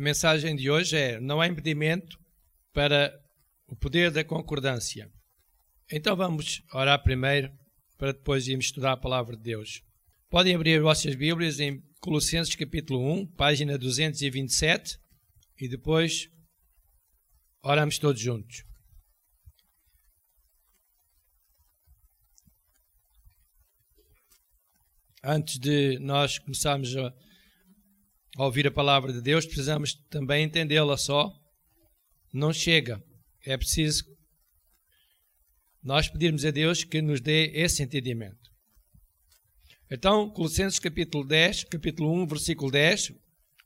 mensagem de hoje é: não há impedimento para o poder da concordância. Então vamos orar primeiro, para depois irmos estudar a palavra de Deus. Podem abrir as vossas Bíblias em Colossenses capítulo 1, página 227, e depois oramos todos juntos. Antes de nós começarmos a ouvir a palavra de Deus, precisamos também entendê-la só. Não chega. É preciso nós pedirmos a Deus que nos dê esse entendimento. Então, Colossenses capítulo 1, versículo 10,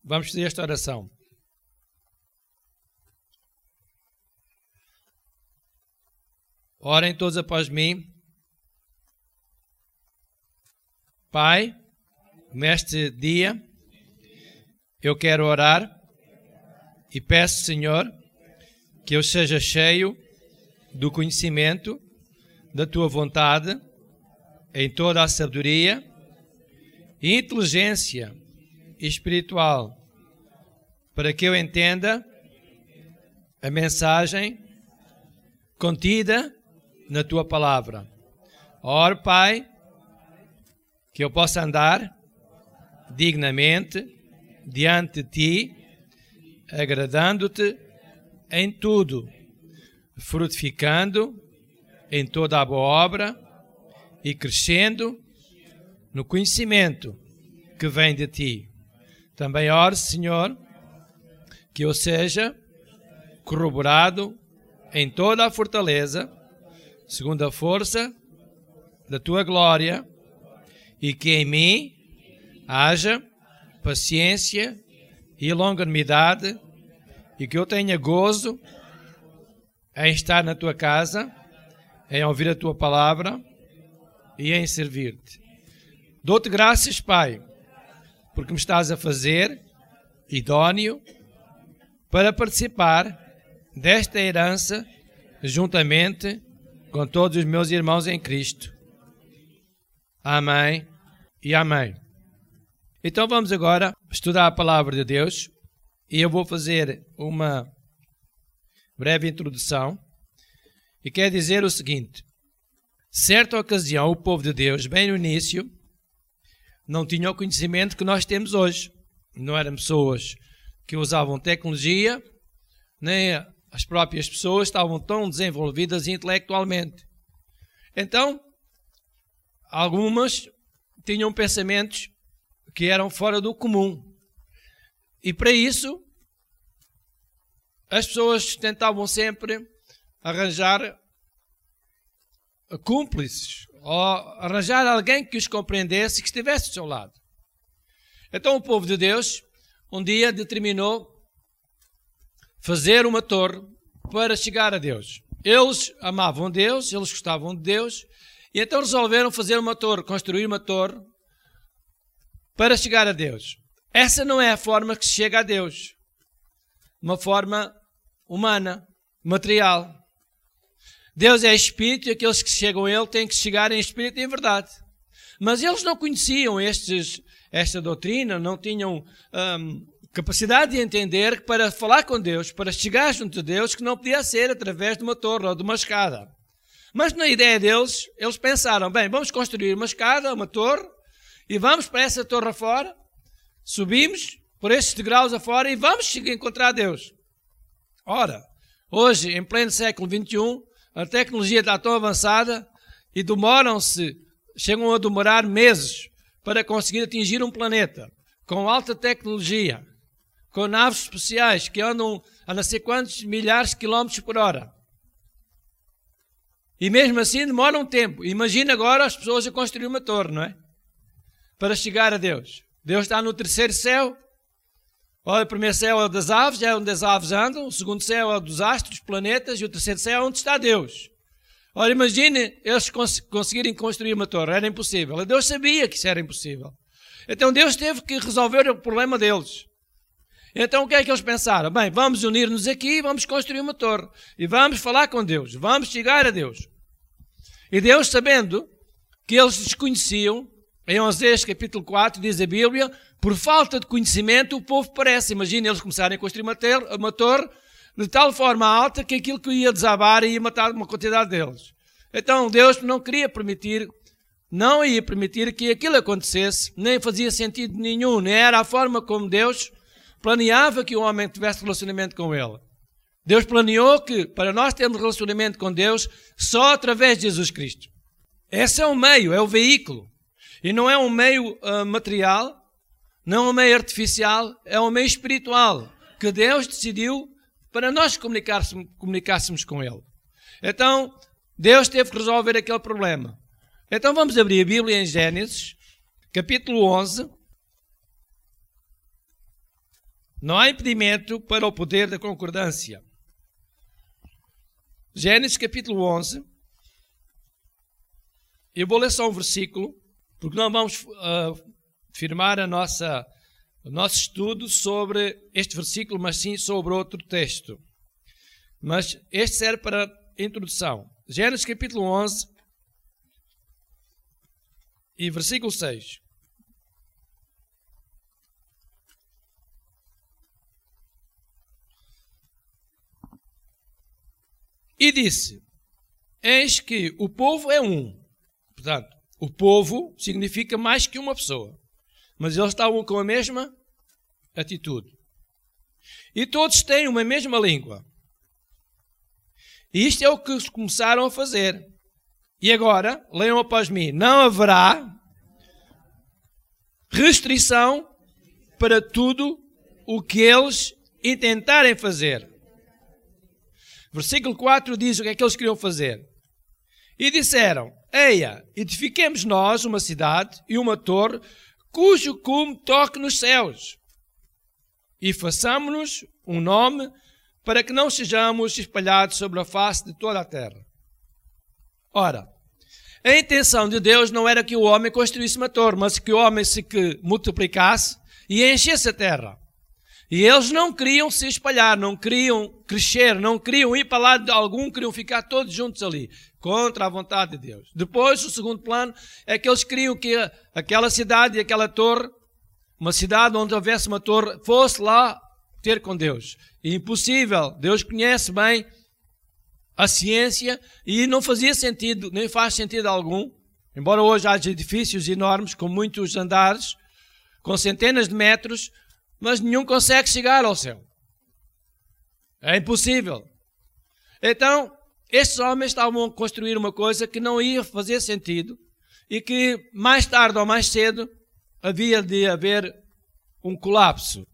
vamos fazer esta oração. Orem todos após mim. Pai, neste dia, eu quero orar e peço, Senhor, que eu seja cheio do conhecimento da Tua vontade em toda a sabedoria e inteligência espiritual, para que eu entenda a mensagem contida na Tua palavra. Oro, Pai, que eu possa andar dignamente diante de Ti, agradando-Te em tudo, frutificando em toda a boa obra e crescendo no conhecimento que vem de Ti. Também oro, Senhor, que eu seja corroborado em toda a fortaleza, segundo a força da Tua glória, e que em mim haja paciência e longanimidade, e que eu tenha gozo em estar na Tua casa, em ouvir a Tua palavra e em servir-Te. Dou-Te graças, Pai, porque me estás a fazer idóneo para participar desta herança juntamente com todos os meus irmãos em Cristo. Amém e amém. Então vamos agora estudar a palavra de Deus e eu vou fazer uma breve introdução e quer dizer o seguinte: certa ocasião o povo de Deus, bem no início, não tinha o conhecimento que nós temos hoje. Não eram pessoas que usavam tecnologia, nem as próprias pessoas estavam tão desenvolvidas intelectualmente. Então, algumas tinham pensamentos que eram fora do comum. E para isso, as pessoas tentavam sempre arranjar cúmplices, ou arranjar alguém que os compreendesse e que estivesse ao seu lado. Então o povo de Deus, um dia determinou fazer uma torre para chegar a Deus. Eles amavam Deus, eles gostavam de Deus, e então resolveram fazer uma torre, construir uma torre para chegar a Deus. Essa não é a forma que se chega a Deus. Uma forma humana, material. Deus é Espírito e aqueles que chegam a Ele têm que chegar em Espírito e em verdade. Mas eles não conheciam esta doutrina, não tinham capacidade de entender que para falar com Deus, para chegar junto de Deus, que não podia ser através de uma torre ou de uma escada. Mas na ideia deles, eles pensaram, bem, vamos construir uma escada, uma torre, e vamos para essa torre afora, subimos por estes degraus afora e vamos encontrar Deus. Ora, hoje, em pleno século XXI, a tecnologia está tão avançada e chegam a demorar meses para conseguir atingir um planeta com alta tecnologia, com naves especiais que andam a não sei quantos milhares de quilómetros por hora. E mesmo assim demora um tempo. Imagina agora as pessoas a construir uma torre, não é? Para chegar a Deus. Deus está no terceiro céu. Olha, o primeiro céu é o das aves, é onde as aves andam. O segundo céu é o dos astros, planetas. E o terceiro céu é onde está Deus. Ora, imagine eles conseguirem construir uma torre. Era impossível. Deus sabia que isso era impossível. Então Deus teve que resolver o problema deles. Então o que é que eles pensaram? Bem, vamos unir-nos aqui e vamos construir uma torre. E vamos falar com Deus. Vamos chegar a Deus. E Deus, sabendo que eles desconheciam Em Osés capítulo 4 diz a Bíblia, por falta de conhecimento o povo perece. Imagina eles começarem a construir uma torre de tal forma alta que aquilo que ia desabar ia matar uma quantidade deles. Então Deus não ia permitir que aquilo acontecesse, nem fazia sentido nenhum, nem era a forma como Deus planeava que o homem tivesse relacionamento com Ele. Deus planeou que para nós termos relacionamento com Deus só através de Jesus Cristo. Esse é o meio, é o veículo. E não é um meio material, não é um meio artificial, é um meio espiritual que Deus decidiu para nós comunicássemos com Ele. Então, Deus teve que resolver aquele problema. Então vamos abrir a Bíblia em Gênesis, capítulo 11. Não há impedimento para o poder da concordância. Gênesis capítulo 11. Eu vou ler só um versículo, porque não vamos firmar o nosso estudo sobre este versículo, mas sim sobre outro texto. Mas este serve para introdução. Gênesis capítulo 11 e versículo 6. E disse, eis que o povo é um. Portanto, o povo significa mais que uma pessoa. Mas eles estavam com a mesma atitude. E todos têm uma mesma língua. E isto é o que começaram a fazer. E agora, leiam após mim, não haverá restrição para tudo o que eles intentarem fazer. Versículo 4 diz o que é que eles queriam fazer. E disseram, eia, edifiquemos nós uma cidade e uma torre, cujo cume toque nos céus. E façamo-nos um nome para que não sejamos espalhados sobre a face de toda a terra. Ora, a intenção de Deus não era que o homem construísse uma torre, mas que o homem se multiplicasse e enchesse a terra. E eles não queriam se espalhar, não queriam crescer, não queriam ir para lado de algum, queriam ficar todos juntos ali, contra a vontade de Deus. Depois, o segundo plano é que eles queriam que aquela cidade e aquela torre, uma cidade onde houvesse uma torre, fosse lá ter com Deus. E impossível, Deus conhece bem a ciência e não fazia sentido, nem faz sentido algum, embora hoje haja edifícios enormes com muitos andares, com centenas de metros, mas nenhum consegue chegar ao céu. É impossível. Então, estes homens estavam a construir uma coisa que não ia fazer sentido e que mais tarde ou mais cedo havia de haver um colapso.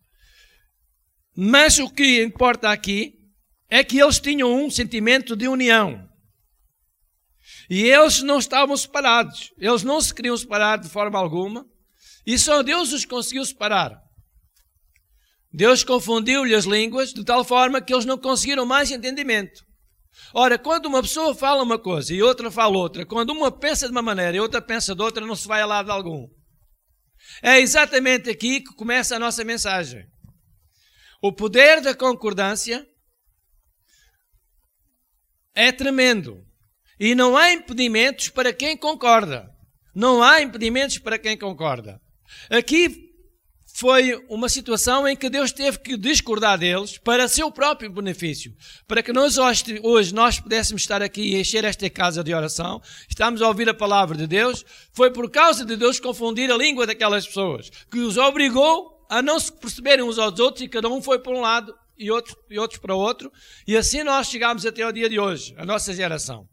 Mas o que importa aqui é que eles tinham um sentimento de união. E eles não estavam separados. Eles não se queriam separar de forma alguma. E só Deus os conseguiu separar. Deus confundiu-lhe as línguas de tal forma que eles não conseguiram mais entendimento. Ora, quando uma pessoa fala uma coisa e outra fala outra, quando uma pensa de uma maneira e outra pensa de outra, não se vai a lado algum. É exatamente aqui que começa a nossa mensagem. O poder da concordância é tremendo. E não há impedimentos para quem concorda. Não há impedimentos para quem concorda. Aqui foi uma situação em que Deus teve que discordar deles para seu próprio benefício. Para que nós hoje nós pudéssemos estar aqui e encher esta casa de oração, estamos a ouvir a palavra de Deus, foi por causa de Deus confundir a língua daquelas pessoas, que os obrigou a não se perceberem uns aos outros e cada um foi para um lado e outros para o outro. E assim nós chegámos até ao dia de hoje, a nossa geração.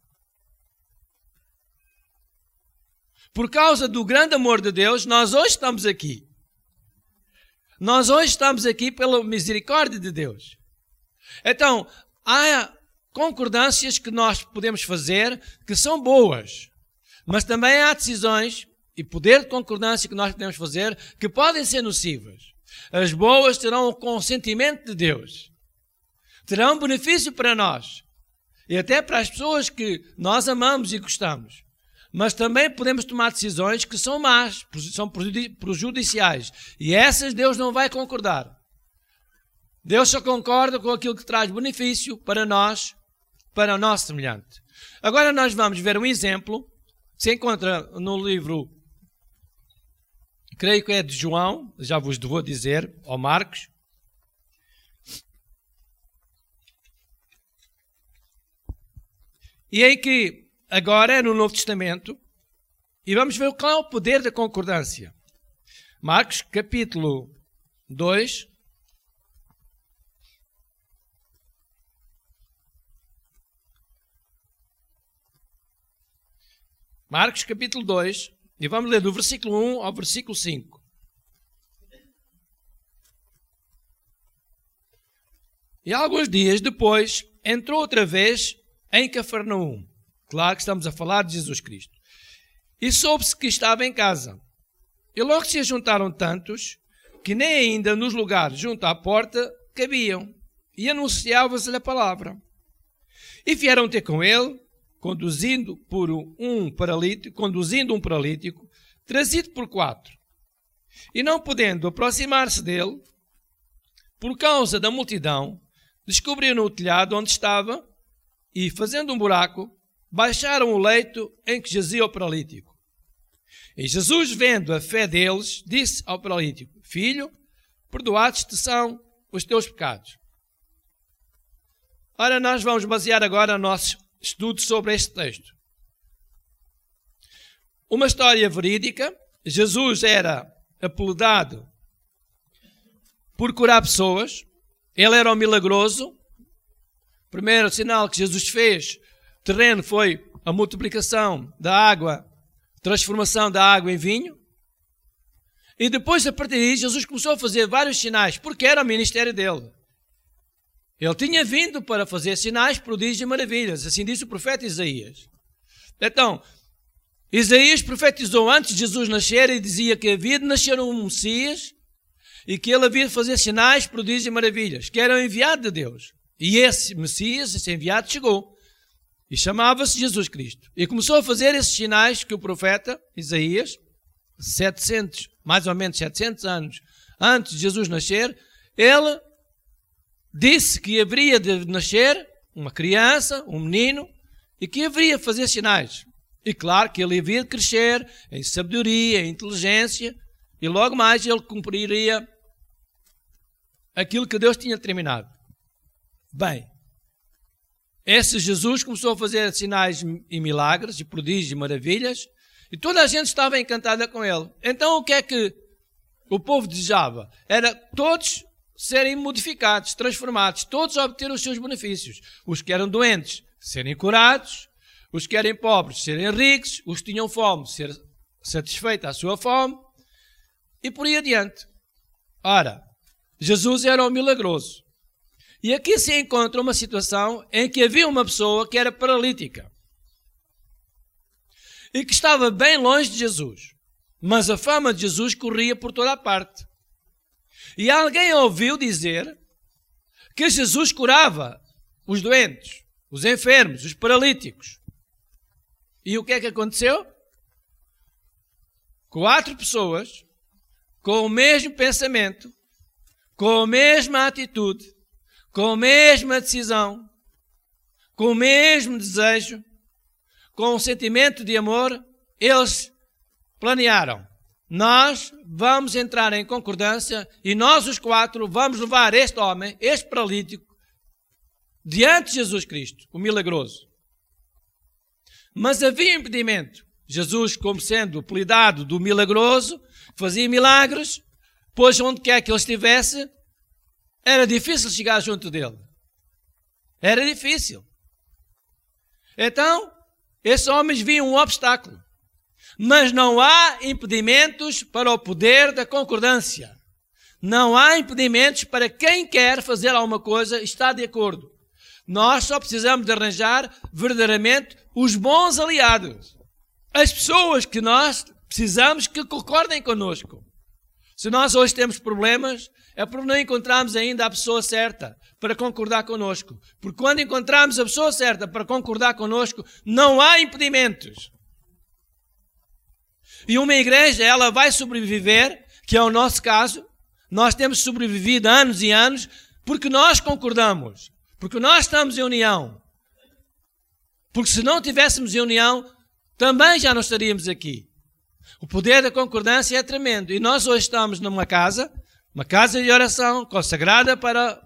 Por causa do grande amor de Deus, nós hoje estamos aqui. Nós hoje estamos aqui pela misericórdia de Deus. Então, há concordâncias que nós podemos fazer que são boas, mas também há decisões e poder de concordância que nós podemos fazer que podem ser nocivas. As boas terão o consentimento de Deus, terão benefício para nós e até para as pessoas que nós amamos e gostamos. Mas também podemos tomar decisões que são más, são prejudiciais. E essas Deus não vai concordar. Deus só concorda com aquilo que traz benefício para nós, para o nosso semelhante. Agora nós vamos ver um exemplo que se encontra no livro creio que é de João, já vos vou dizer, ou Marcos. E em que agora é no Novo Testamento, e vamos ver qual é o poder da concordância. Marcos, capítulo 2. Marcos, capítulo 2, e vamos ler do versículo 1 ao versículo 5. E alguns dias depois, entrou outra vez em Cafarnaum. Claro que estamos a falar de Jesus Cristo. E soube-se que estava em casa. E logo se ajuntaram tantos, que nem ainda nos lugares junto à porta cabiam, e anunciava-se-lhe a palavra. E vieram ter com ele, conduzindo um paralítico, trazido por 4. E não podendo aproximar-se dele, por causa da multidão, descobriram o telhado onde estava, e, fazendo um buraco, baixaram o leito em que jazia o paralítico. E Jesus, vendo a fé deles, disse ao paralítico: Filho, perdoados-te são os teus pecados. Ora, nós vamos basear agora o nosso estudo sobre este texto. Uma história verídica. Jesus era apelidado por curar pessoas. Ele era o milagroso. O primeiro sinal que Jesus fez terreno foi a multiplicação da água, transformação da água em vinho. E depois, a partir daí, Jesus começou a fazer vários sinais, porque era o ministério dele. Ele tinha vindo para fazer sinais, prodígios e maravilhas. Assim disse o profeta Isaías. Então, Isaías profetizou antes de Jesus nascer e dizia que havia de nascer um Messias e que ele havia de fazer sinais, prodígios e maravilhas, que era o enviado de Deus. E esse Messias, esse enviado, chegou. E chamava-se Jesus Cristo. E começou a fazer esses sinais que o profeta Isaías, mais ou menos 700 anos antes de Jesus nascer, ele disse que haveria de nascer uma criança, um menino, e que haveria de fazer sinais. E claro que ele havia de crescer em sabedoria, em inteligência, e logo mais ele cumpriria aquilo que Deus tinha determinado. Bem, esse Jesus começou a fazer sinais e milagres, e prodígios e maravilhas, e toda a gente estava encantada com ele. Então o que é que o povo desejava? Era todos serem modificados, transformados, todos obter os seus benefícios. Os que eram doentes, serem curados, os que eram pobres, serem ricos, os que tinham fome, ser satisfeita a sua fome, e por aí adiante. Ora, Jesus era o milagroso. E aqui se encontra uma situação em que havia uma pessoa que era paralítica e que estava bem longe de Jesus, mas a fama de Jesus corria por toda a parte. E alguém ouviu dizer que Jesus curava os doentes, os enfermos, os paralíticos. E o que é que aconteceu? 4 pessoas com o mesmo pensamento, com a mesma atitude, com a mesma decisão, com o mesmo desejo, com um sentimento de amor, eles planearam: nós vamos entrar em concordância e nós os 4 vamos levar este homem, este paralítico, diante de Jesus Cristo, o milagroso. Mas havia impedimento. Jesus, como sendo apelidado do milagroso, fazia milagres, pois onde quer que ele estivesse, era difícil chegar junto dele. Era difícil. Então, esses homens viam um obstáculo. Mas não há impedimentos para o poder da concordância. Não há impedimentos para quem quer fazer alguma coisa e está de acordo. Nós só precisamos de arranjar verdadeiramente os bons aliados. As pessoas que nós precisamos que concordem connosco. Se nós hoje temos problemas, é porque não encontramos ainda a pessoa certa para concordar connosco. Porque quando encontramos a pessoa certa para concordar connosco, não há impedimentos. E uma igreja, ela vai sobreviver, que é o nosso caso. Nós temos sobrevivido anos e anos porque nós concordamos. Porque nós estamos em união. Porque se não tivéssemos em união, também já não estaríamos aqui. O poder da concordância é tremendo. E nós hoje estamos numa casa, uma casa de oração consagrada para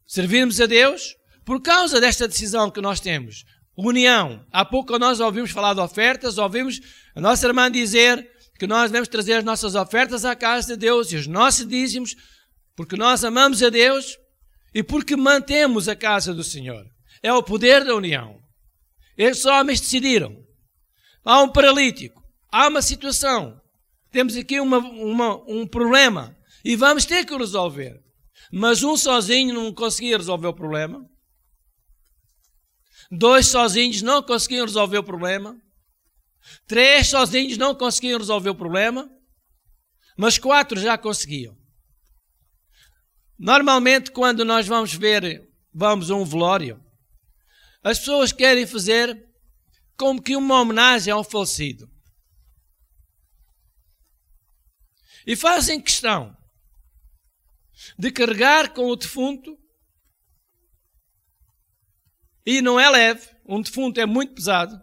servirmos a Deus, por causa desta decisão que nós temos. União. Há pouco nós ouvimos falar de ofertas, ouvimos a nossa irmã dizer que nós devemos trazer as nossas ofertas à casa de Deus e os nossos dízimos, porque nós amamos a Deus e porque mantemos a casa do Senhor. É o poder da união. Estes homens decidiram. Há um paralítico, há uma situação, temos aqui um problema e vamos ter que o resolver. Mas um sozinho não conseguia resolver o problema. 2 sozinhos não conseguiam resolver o problema. 3 sozinhos não conseguiam resolver o problema. Mas 4 já conseguiam. Normalmente, quando nós vamos a um velório, as pessoas querem fazer como que uma homenagem ao falecido. E fazem questão de carregar com o defunto, e não é leve, um defunto é muito pesado,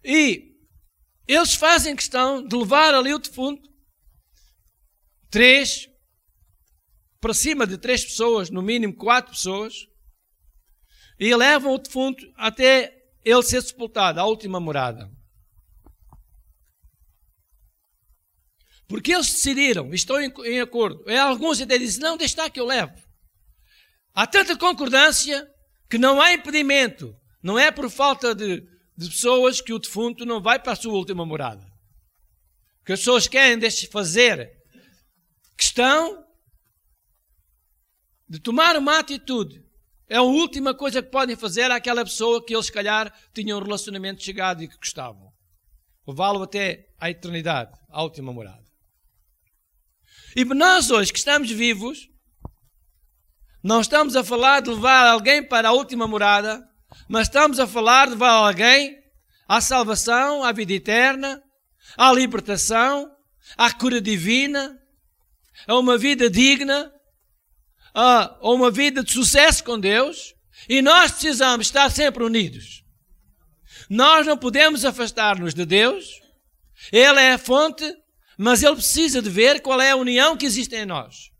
e eles fazem questão de levar ali o defunto, 3, para cima de 3 pessoas, no mínimo 4 pessoas, e levam o defunto até ele ser sepultado, à última morada. Porque eles decidiram, estão em acordo. Alguns até dizem, não, deixa estar que eu levo. Há tanta concordância que não há impedimento. Não é por falta de pessoas que o defunto não vai para a sua última morada. Que as pessoas querem fazer questão de tomar uma atitude. É a última coisa que podem fazer àquela pessoa que eles, se calhar, tinham um relacionamento chegado e que gostavam. Levá-lo até à eternidade, à última morada. E nós hoje que estamos vivos, não estamos a falar de levar alguém para a última morada, mas estamos a falar de levar alguém à salvação, à vida eterna, à libertação, à cura divina, a uma vida digna, a uma vida de sucesso com Deus. E nós precisamos estar sempre unidos. Nós não podemos afastar-nos de Deus. Ele é a fonte, mas Ele precisa de ver qual é a união que existe em nós.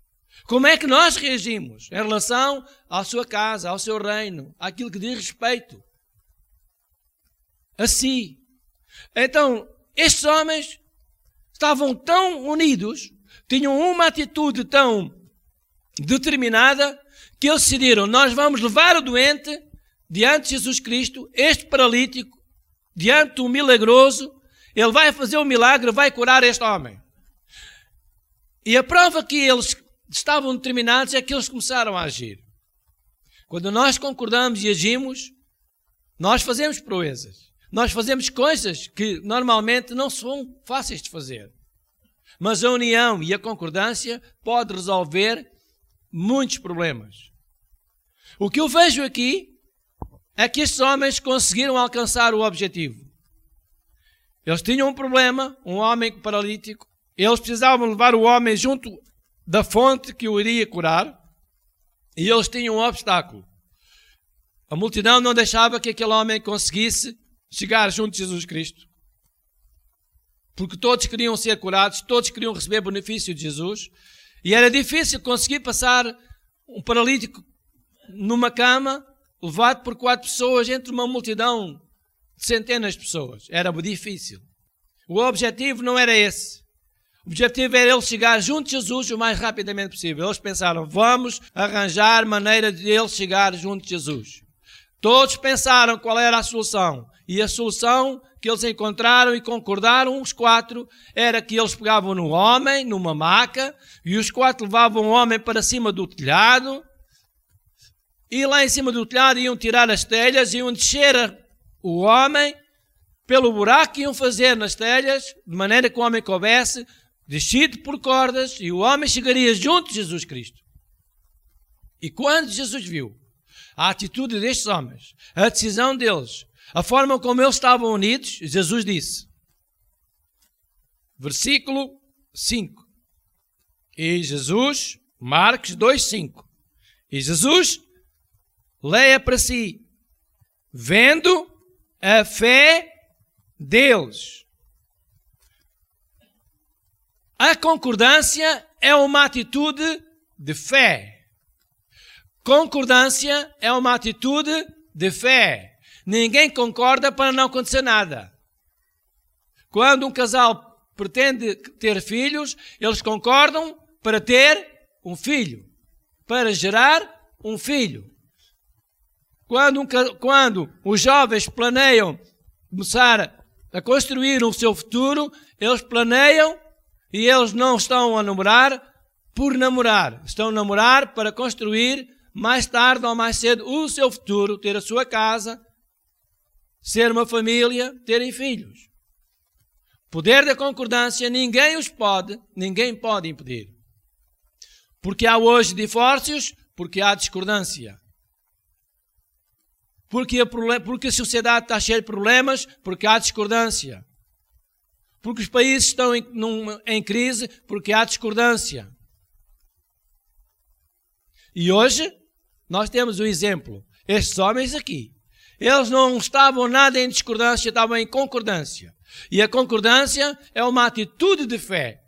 Como é que nós reagimos em relação à sua casa, ao seu reino, àquilo que diz respeito a si. Então, estes homens estavam tão unidos, tinham uma atitude tão determinada, que eles decidiram, nós vamos levar o doente diante de Jesus Cristo, este paralítico, diante do milagroso, ele vai fazer um milagre, vai curar este homem. E a prova que eles estavam determinados é que eles começaram a agir. Quando nós concordamos e agimos, nós fazemos proezas. Nós fazemos coisas que normalmente não são fáceis de fazer. Mas a união e a concordância pode resolver muitos problemas. O que eu vejo aqui é que estes homens conseguiram alcançar o objetivo. Eles tinham um problema, um homem paralítico. Eles precisavam levar o homem junto da fonte que o iria curar. E eles tinham um obstáculo. A multidão não deixava que aquele homem conseguisse chegar junto de Jesus Cristo. Porque todos queriam ser curados, todos queriam receber benefício de Jesus. E era difícil conseguir passar um paralítico numa cama, levado por 4 pessoas, entre uma multidão de centenas de pessoas. Era difícil. O objetivo não era esse. O objetivo era ele chegar junto de Jesus o mais rapidamente possível. Eles pensaram, vamos arranjar maneira de ele chegar junto de Jesus. Todos pensaram qual era a solução. E a solução que eles encontraram e concordaram, os 4, era que eles pegavam no homem, numa maca, e os 4 levavam o homem para cima do telhado, e lá em cima do telhado iam tirar as telhas, iam descer o homem pelo buraco que iam fazer nas telhas, de maneira que o homem coubesse, descido por cordas, e o homem chegaria junto de Jesus Cristo. E quando Jesus viu a atitude destes homens, a decisão deles, a forma como eles estavam unidos, Jesus disse, versículo 5, e Jesus, Marcos 2:5, e Jesus leia para si, vendo a fé deles. A concordância é uma atitude de fé. Concordância é uma atitude de fé. Ninguém concorda para não acontecer nada. Quando um casal pretende ter filhos, eles concordam para ter um filho, para gerar um filho. Quando os jovens planeiam começar a construir o seu futuro, eles planeiam e eles não estão a namorar por namorar. Estão a namorar para construir mais tarde ou mais cedo o seu futuro, ter a sua casa, ser uma família, terem filhos. Poder da concordância, ninguém pode impedir. Porque há hoje divórcios, porque há discordância. Porque a sociedade está cheia de problemas, porque há discordância. Porque os países estão em crise, porque há discordância. E hoje, nós temos o exemplo. Estes homens aqui, eles não estavam nada em discordância, estavam em concordância. E a concordância é uma atitude de fé.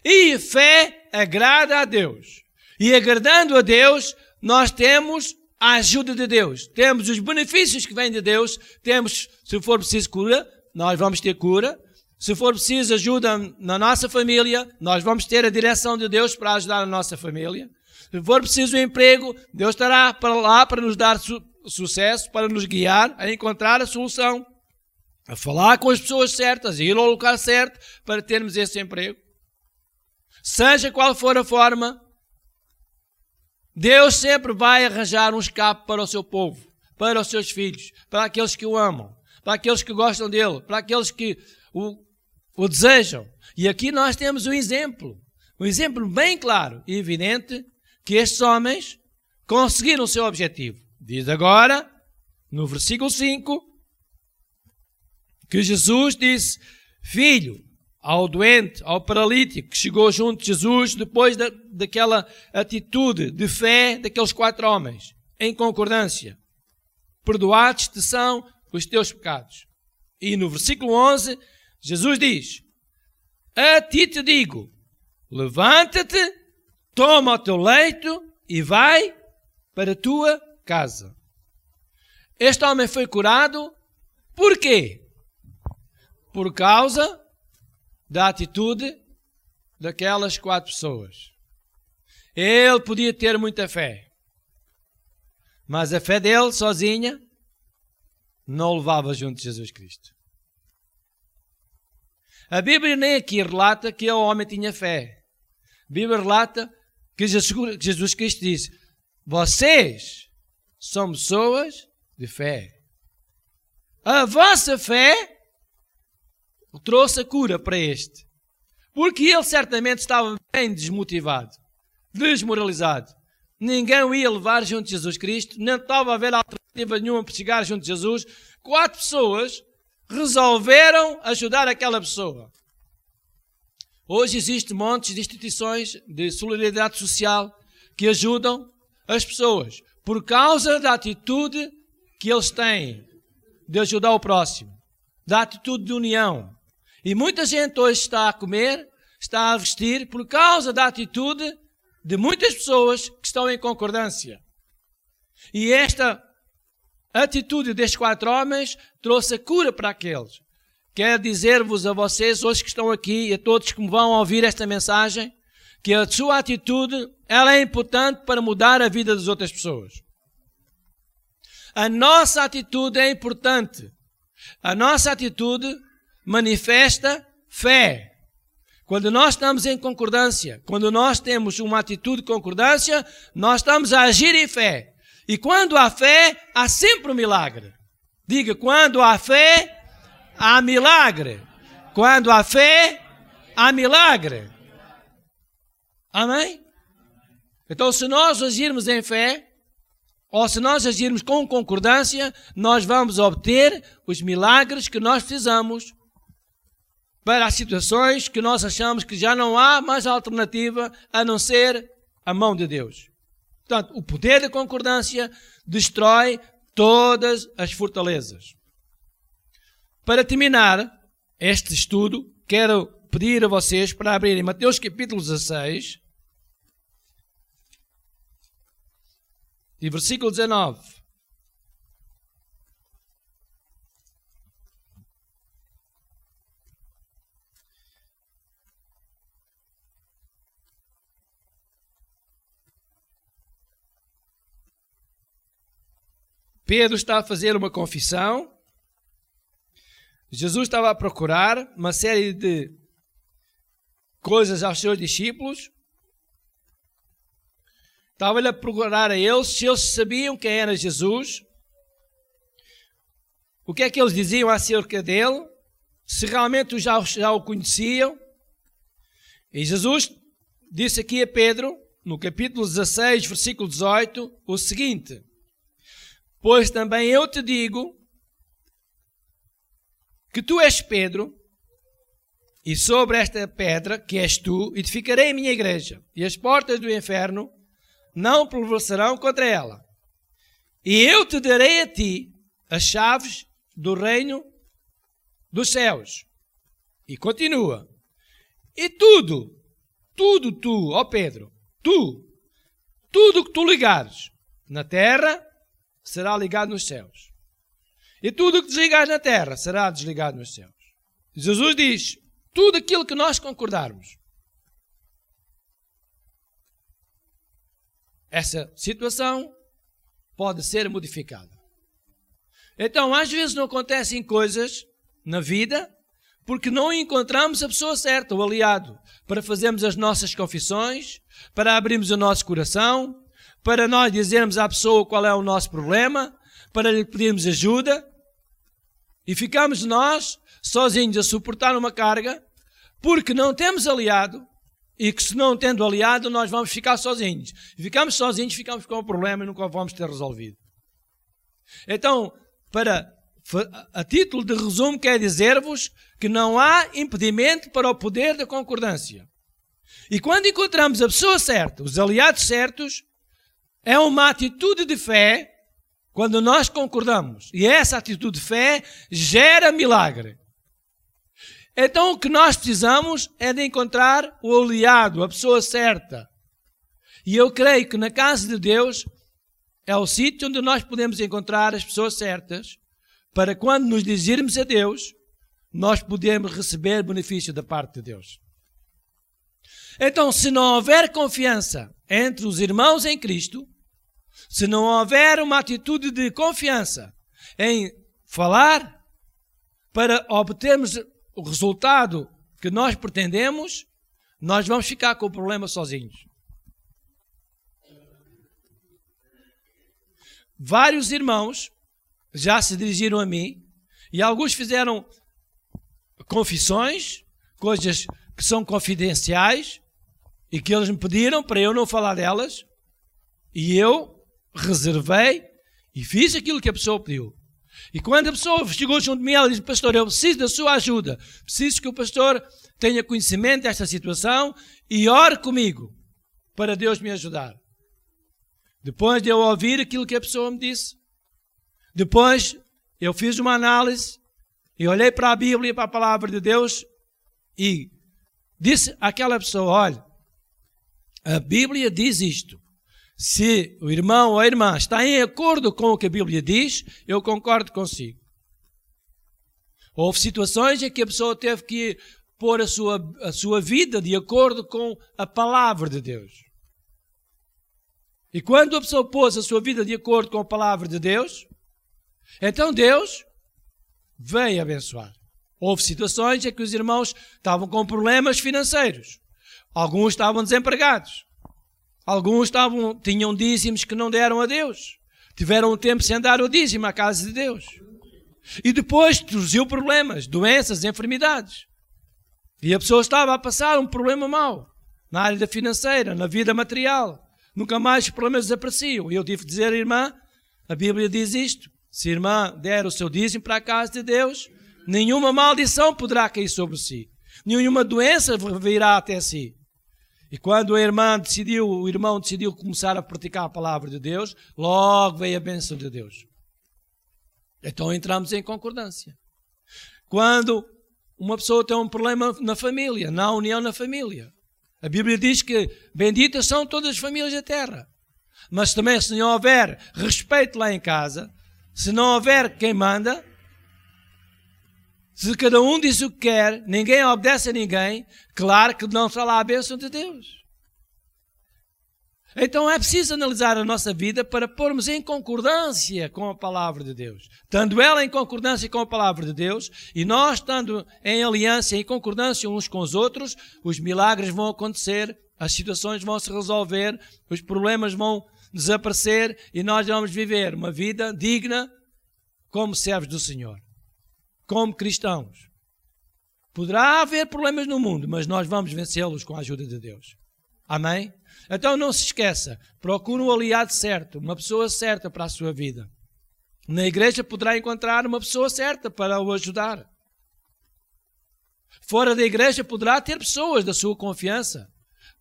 E a fé agrada a Deus. E agradando a Deus, nós temos a ajuda de Deus. Temos os benefícios que vêm de Deus. Temos, se for preciso cura, nós vamos ter cura. Se for preciso ajuda na nossa família, nós vamos ter a direção de Deus para ajudar a nossa família. Se for preciso um emprego, Deus estará para lá para nos dar sucesso, para nos guiar a encontrar a solução. A falar com as pessoas certas, a ir ao lugar certo para termos esse emprego. Seja qual for a forma, Deus sempre vai arranjar um escape para o seu povo, para os seus filhos, para aqueles que o amam, para aqueles que gostam dele, para aqueles que o desejam. E aqui nós temos um exemplo bem claro e evidente que estes homens conseguiram o seu objetivo. Diz agora, no versículo 5, que Jesus disse, filho, ao doente, ao paralítico que chegou junto de Jesus depois daquela atitude de fé daqueles 4 homens, em concordância. Perdoados te são os teus pecados. E no versículo 11, Jesus diz, a ti te digo, levanta-te, toma o teu leito e vai para a tua casa. Este homem foi curado, por quê? Por causa da atitude daquelas 4 pessoas. Ele podia ter muita fé, mas a fé dele sozinha não o levava junto de Jesus Cristo. A Bíblia nem aqui relata que o homem tinha fé. A Bíblia relata que Jesus Cristo disse, vocês são pessoas de fé. A vossa fé trouxe a cura para este. Porque ele certamente estava bem desmotivado, desmoralizado. Ninguém o ia levar junto de Jesus Cristo, não estava a haver alternativa nenhuma para chegar junto de Jesus. 4 pessoas resolveram ajudar aquela pessoa. Hoje existem montes de instituições de solidariedade social que ajudam as pessoas por causa da atitude que eles têm de ajudar o próximo, da atitude de união. E muita gente hoje está a comer, está a vestir por causa da atitude de muitas pessoas que estão em concordância. E esta atitude destes 4 homens trouxe a cura para aqueles. Quero dizer-vos a vocês, hoje que estão aqui, e a todos que me vão ouvir esta mensagem, que a sua atitude ela é importante para mudar a vida das outras pessoas. A nossa atitude é importante. A nossa atitude manifesta fé. Quando nós estamos em concordância, quando nós temos uma atitude de concordância, nós estamos a agir em fé. E quando há fé, há sempre um milagre. Diga, quando há fé, há milagre. Quando há fé, há milagre. Amém? Então, se nós agirmos em fé, ou se nós agirmos com concordância, nós vamos obter os milagres que nós precisamos para as situações que nós achamos que já não há mais alternativa a não ser a mão de Deus. Portanto, o poder da concordância destrói todas as fortalezas. para terminar este estudo, quero pedir a vocês para abrirem Mateus capítulo 16 e versículo 19. Pedro está a fazer uma confissão. Jesus estava a procurar uma série de coisas aos seus discípulos. Estava-lhe a procurar a eles se eles sabiam quem era Jesus, o que é que eles diziam acerca dele, se realmente já o conheciam. E Jesus disse aqui a Pedro, no capítulo 16, versículo 18, o seguinte: pois também eu te digo que tu és Pedro, e sobre esta pedra, que és tu, edificarei a minha igreja, e as portas do inferno não prevalecerão contra ela. E eu te darei a ti as chaves do reino dos céus. E continua. E tudo tu, ó Pedro, tudo que tu ligares na terra, será ligado nos céus. E tudo que desligares na terra, será desligado nos céus. Jesus diz, tudo aquilo que nós concordarmos. Essa situação pode ser modificada. Então, às vezes não acontecem coisas na vida porque não encontramos a pessoa certa, o aliado, para fazermos as nossas confissões, para abrirmos o nosso coração, para nós dizermos à pessoa qual é o nosso problema, para lhe pedirmos ajuda, e ficamos nós sozinhos a suportar uma carga porque não temos aliado. E que se não tendo aliado, nós vamos ficar sozinhos. E ficamos sozinhos, ficamos com o problema e nunca o vamos ter resolvido. Então, a título de resumo, quero dizer-vos que não há impedimento para o poder da concordância. E quando encontramos a pessoa certa, os aliados certos, é uma atitude de fé quando nós concordamos. E essa atitude de fé gera milagre. Então o que nós precisamos é de encontrar o aliado, a pessoa certa. E eu creio que na casa de Deus é o sítio onde nós podemos encontrar as pessoas certas para quando nos dirigirmos a Deus, nós podemos receber benefício da parte de Deus. Então, se não houver confiança entre os irmãos em Cristo, se não houver uma atitude de confiança em falar para obtermos o resultado que nós pretendemos, nós vamos ficar com o problema sozinhos. Vários irmãos já se dirigiram a mim e alguns fizeram confissões, coisas que são confidenciais e que eles me pediram para eu não falar delas, e eu reservei e fiz aquilo que a pessoa pediu. E quando a pessoa chegou junto de mim, ela disse: pastor, eu preciso da sua ajuda, preciso que o pastor tenha conhecimento desta situação e ore comigo para Deus me ajudar. Depois de eu ouvir aquilo que a pessoa me disse, depois eu fiz uma análise e olhei para a Bíblia, para a palavra de Deus e disse àquela pessoa: olha, a Bíblia diz isto. Se o irmão ou a irmã está em acordo com o que a Bíblia diz, eu concordo consigo. Houve situações em que a pessoa teve que pôr a sua vida de acordo com a palavra de Deus. E quando a pessoa pôs a sua vida de acordo com a palavra de Deus, então Deus veio abençoar. Houve situações em que os irmãos estavam com problemas financeiros. Alguns estavam desempregados. Alguns tinham dízimos que não deram a Deus. Tiveram um tempo sem dar o dízimo à casa de Deus. E depois surgiu problemas, doenças, enfermidades. E a pessoa estava a passar um problema mau na área financeira, na vida material. Nunca mais os problemas desapareciam. E eu tive que dizer à irmã, a Bíblia diz isto: se a irmã der o seu dízimo para a casa de Deus, nenhuma maldição poderá cair sobre si. Nenhuma doença virá até si. E quando o irmão decidiu começar a praticar a palavra de Deus, logo veio a bênção de Deus. Então entramos em concordância. quando uma pessoa tem um problema na família, na união na família. A Bíblia diz que benditas são todas as famílias da terra. Mas também se não houver respeito lá em casa, se não houver quem manda, se cada um diz o que quer, ninguém obedece a ninguém, claro que não está lá a bênção de Deus. Então é preciso analisar a nossa vida para pormos em concordância com a palavra de Deus. Estando ela em concordância com a palavra de Deus e nós estando em aliança, em concordância uns com os outros, os milagres vão acontecer, as situações vão se resolver, os problemas vão desaparecer e nós vamos viver uma vida digna como servos do Senhor, como cristãos. Poderá haver problemas no mundo, mas nós vamos vencê-los com a ajuda de Deus. Amém? Então não se esqueça, procure um aliado certo, uma pessoa certa para a sua vida. Na igreja poderá encontrar uma pessoa certa para o ajudar. Fora da igreja poderá ter pessoas da sua confiança.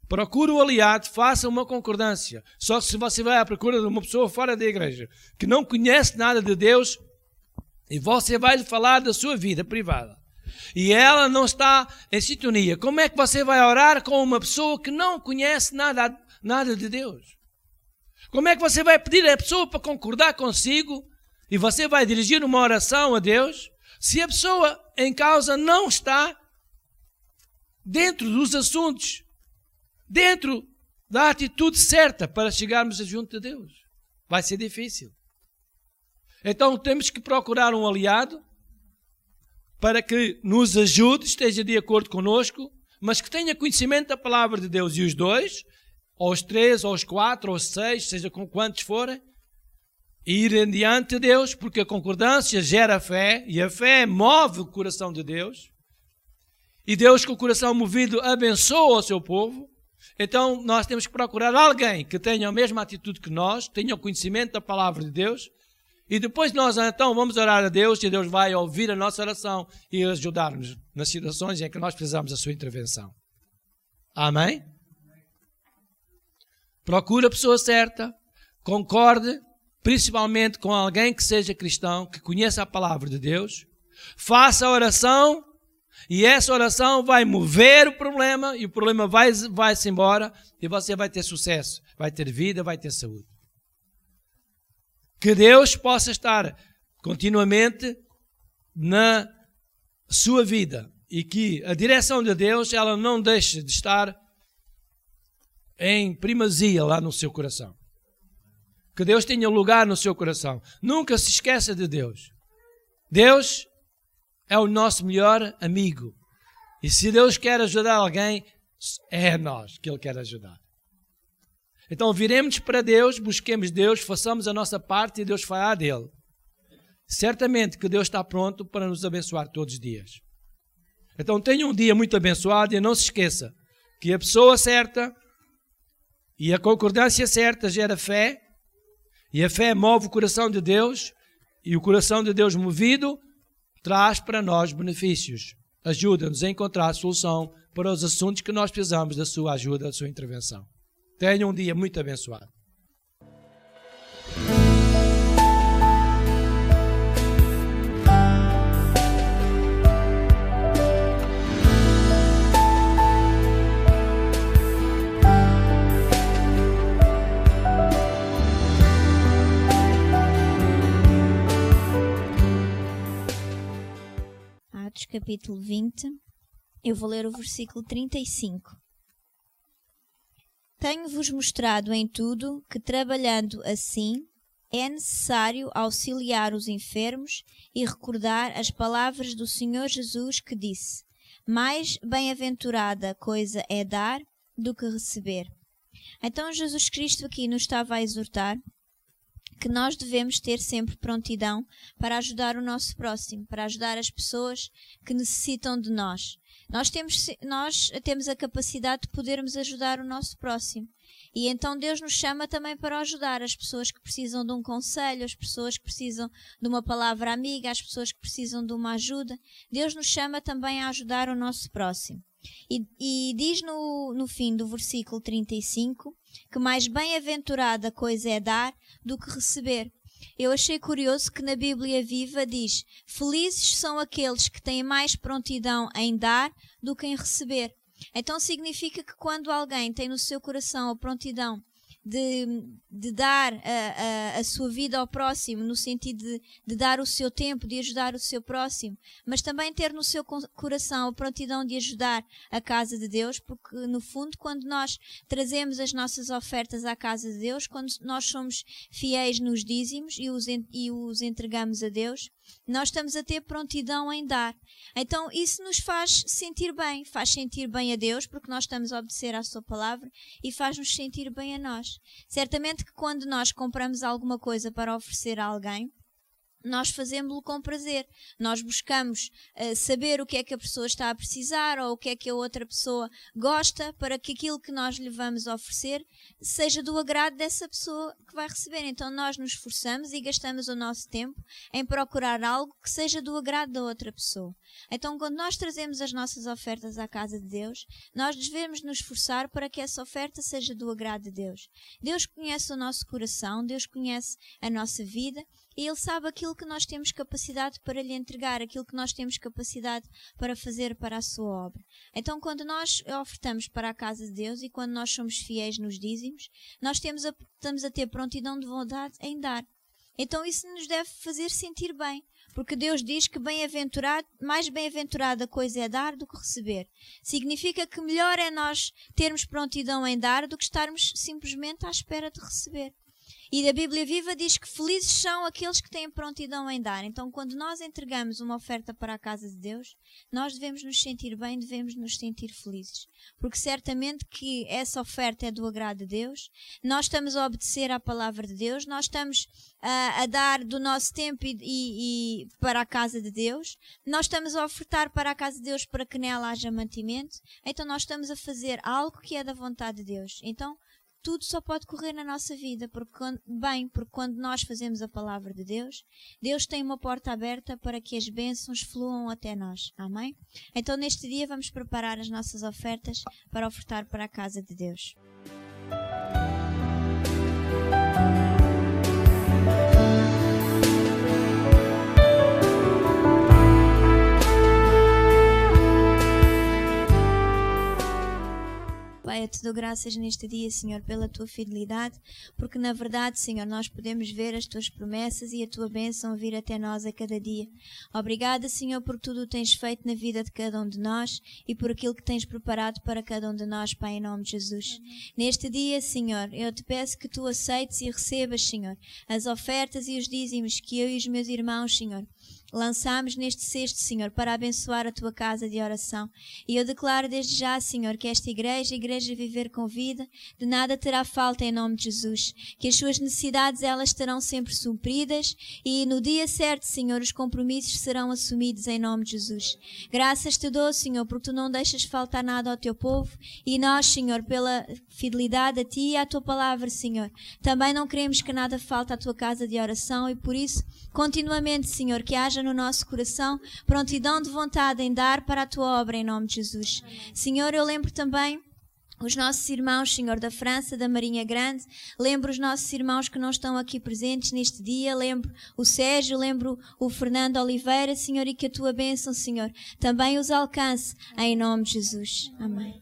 Procure um aliado, faça uma concordância. Só que se você vai à procura de uma pessoa fora da igreja, que não conhece nada de Deus, e você vai lhe falar da sua vida privada, e ela não está em sintonia, como é que você vai orar com uma pessoa que não conhece nada de Deus? Como é que você vai pedir a pessoa para concordar consigo e você vai dirigir uma oração a Deus se a pessoa em causa não está dentro dos assuntos, dentro da atitude certa para chegarmos junto de Deus? Vai ser difícil. Então temos que procurar um aliado para que nos ajude, esteja de acordo conosco, mas que tenha conhecimento da palavra de Deus. E os dois, ou os três, ou os quatro, ou os seis, seja com quantos forem, irem diante de Deus, porque a concordância gera fé, e a fé move o coração de Deus. E Deus, com o coração movido, abençoa o seu povo. Então nós temos que procurar alguém que tenha a mesma atitude que nós, tenha o conhecimento da palavra de Deus. E depois nós então vamos orar a Deus e Deus vai ouvir a nossa oração e ajudar-nos nas situações em que nós precisamos da sua intervenção. Amém? Procure a pessoa certa, concorde principalmente com alguém que seja cristão, que conheça a palavra de Deus, faça a oração e essa oração vai mover o problema e o problema vai-se embora e você vai ter sucesso, vai ter vida, vai ter saúde. Que Deus possa estar continuamente na sua vida e que a direção de Deus ela não deixe de estar em primazia lá no seu coração. Que Deus tenha lugar no seu coração. Nunca se esqueça de Deus. Deus é o nosso melhor amigo. E se Deus quer ajudar alguém, é a nós que Ele quer ajudar. Então viremos para Deus, busquemos Deus, façamos a nossa parte e Deus fará dele. Certamente que Deus está pronto para nos abençoar todos os dias. Então tenha um dia muito abençoado e não se esqueça que a pessoa certa e a concordância certa gera fé e a fé move o coração de Deus e o coração de Deus movido traz para nós benefícios. Ajuda-nos a encontrar a solução para os assuntos que nós precisamos da sua ajuda, da sua intervenção. Tenha um dia muito abençoado. Atos capítulo 20, eu vou ler o versículo 35. Tenho-vos mostrado em tudo que, trabalhando assim, é necessário auxiliar os enfermos e recordar as palavras do Senhor Jesus que disse: mais bem-aventurada coisa é dar do que receber. Então Jesus Cristo aqui nos estava a exortar que nós devemos ter sempre prontidão para ajudar o nosso próximo, para ajudar as pessoas que necessitam de nós. Nós temos a capacidade de podermos ajudar o nosso próximo. E então Deus nos chama também para ajudar as pessoas que precisam de um conselho, as pessoas que precisam de uma palavra amiga, as pessoas que precisam de uma ajuda. Deus nos chama também a ajudar o nosso próximo. E diz no fim do versículo 35 que mais bem-aventurada coisa é dar do que receber. eu achei curioso que na Bíblia Viva diz: felizes são aqueles que têm mais prontidão em dar do que em receber. Então significa que quando alguém tem no seu coração a prontidão de dar a sua vida ao próximo, no sentido de dar o seu tempo, de ajudar o seu próximo, mas também ter no seu coração a prontidão de ajudar a casa de Deus, porque no fundo quando nós trazemos as nossas ofertas à casa de Deus, quando nós somos fiéis nos dízimos e os entregamos a Deus, nós estamos a ter prontidão em dar. Então isso nos faz sentir bem a Deus, porque nós estamos a obedecer à sua palavra, e faz-nos sentir bem a nós. Certamente que quando nós compramos alguma coisa para oferecer a alguém, nós fazemos-lo com prazer. Nós buscamos saber o que é que a pessoa está a precisar ou o que é que a outra pessoa gosta, para que aquilo que nós lhe vamos oferecer seja do agrado dessa pessoa que vai receber. Então nós nos esforçamos e gastamos o nosso tempo em procurar algo que seja do agrado da outra pessoa. Então quando nós trazemos as nossas ofertas à casa de Deus, nós devemos nos esforçar para que essa oferta seja do agrado de Deus. Deus conhece o nosso coração, Deus conhece a nossa vida, e Ele sabe aquilo que nós temos capacidade para lhe entregar, aquilo que nós temos capacidade para fazer para a sua obra. Então, quando nós ofertamos para a casa de Deus e quando nós somos fiéis nos dízimos, nós estamos a ter prontidão de vontade em dar. Então, isso nos deve fazer sentir bem, porque Deus diz que mais bem-aventurada coisa é dar do que receber. Significa que melhor é nós termos prontidão em dar do que estarmos simplesmente à espera de receber. E a Bíblia Viva diz que felizes são aqueles que têm prontidão em dar. Então, quando nós entregamos uma oferta para a casa de Deus, nós devemos nos sentir bem, devemos nos sentir felizes. Porque certamente que essa oferta é do agrado de Deus, nós estamos a obedecer à palavra de Deus, nós estamos a dar do nosso tempo e para a casa de Deus, nós estamos a ofertar para a casa de Deus para que nela haja mantimento, então nós estamos a fazer algo que é da vontade de Deus. Então, tudo só pode correr na nossa vida porque quando nós fazemos a palavra de Deus, Deus tem uma porta aberta para que as bênçãos fluam até nós. Amém? Então neste dia vamos preparar as nossas ofertas para ofertar para a casa de Deus. Pai, eu te dou graças neste dia, Senhor, pela tua fidelidade, porque na verdade, Senhor, nós podemos ver as tuas promessas e a tua bênção vir até nós a cada dia. Obrigada, Senhor, por tudo o tens feito na vida de cada um de nós e por aquilo que tens preparado para cada um de nós, Pai, em nome de Jesus. Amém. Neste dia, Senhor, eu te peço que tu aceites e recebas, Senhor, as ofertas e os dízimos que eu e os meus irmãos, Senhor, lançamos neste cesto, Senhor, para abençoar a tua casa de oração. E eu declaro desde já, Senhor, que esta igreja Viver com Vida, de nada terá falta em nome de Jesus. Que as suas necessidades, elas estarão sempre supridas e no dia certo, Senhor, os compromissos serão assumidos em nome de Jesus. Graças te dou, Senhor, porque tu não deixas faltar nada ao teu povo e nós, Senhor, pela fidelidade a ti e à tua palavra, Senhor, também não queremos que nada falte à tua casa de oração e por isso, continuamente, Senhor, que haja no nosso coração prontidão de vontade em dar para a tua obra em nome de Jesus. Senhor, eu lembro também os nossos irmãos, Senhor, da França, da Marinha Grande, lembro os nossos irmãos que não estão aqui presentes neste dia, lembro o Sérgio, lembro o Fernando Oliveira, Senhor, e que a tua bênção, Senhor, também os alcance em nome de Jesus. Amém.